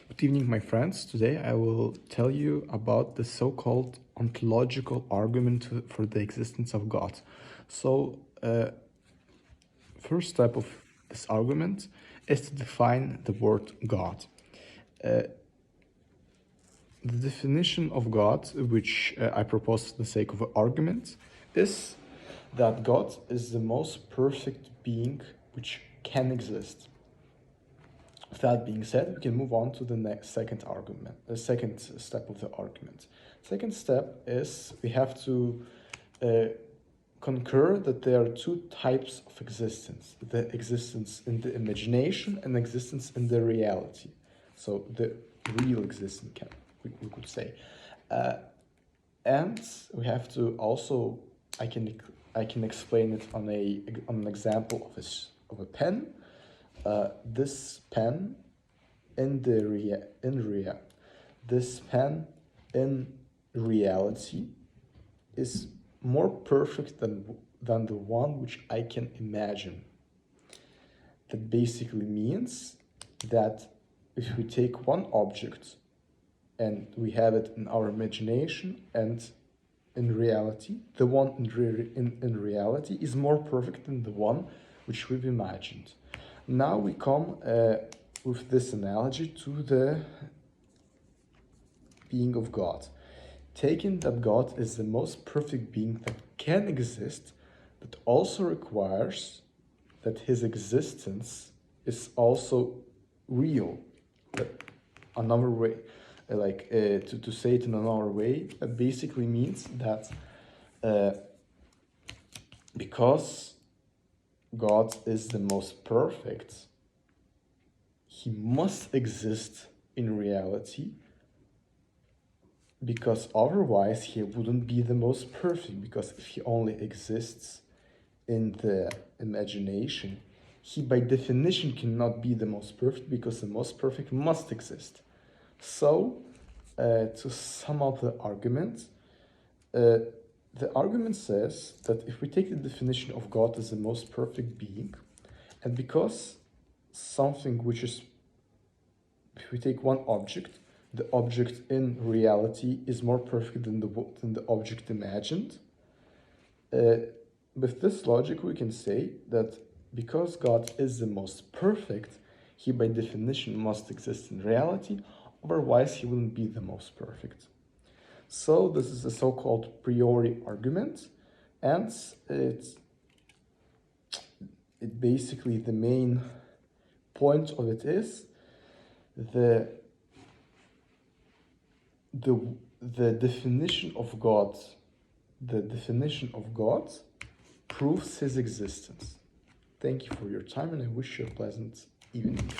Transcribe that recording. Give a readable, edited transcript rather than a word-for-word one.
Good evening, my friends. Today I will tell you about the so-called ontological argument for the existence of God. So, first step of this argument is to define the word God. The definition of God, which I propose for the sake of an argument, is that God is the most perfect being which can exist. With that being said, we can move on to the second argument, the second step of the argument. Second step is we have to concur that there are two types of existence: the existence in the imagination and existence in the reality. So the real existence, we could say, and we have to also I can explain it on an example of a pen. This pen this pen in reality is more perfect than the one which I can imagine. That basically means that if we take one object and we have it in our imagination and in reality, the one in reality is more perfect than the one which we've imagined. Now we come with this analogy to the being of God. Taking that God is the most perfect being that can exist, but also requires that his existence is also real. But another way, to say it in another way, that basically means that because God is the most perfect, he must exist in reality, because otherwise he wouldn't be the most perfect, because if he only exists in the imagination, he by definition cannot be the most perfect, because the most perfect must exist. So, to sum up the argument, the argument says that if we take the definition of God as the most perfect being, and because something which is, if we take one object, the object in reality is more perfect than the object imagined, with this logic we can say that because God is the most perfect, he by definition must exist in reality, otherwise he wouldn't be the most perfect. So this is a so-called priori argument, and it basically, the main point of it is the definition of God. The definition of God proves his existence. Thank you for your time, and I wish you a pleasant evening.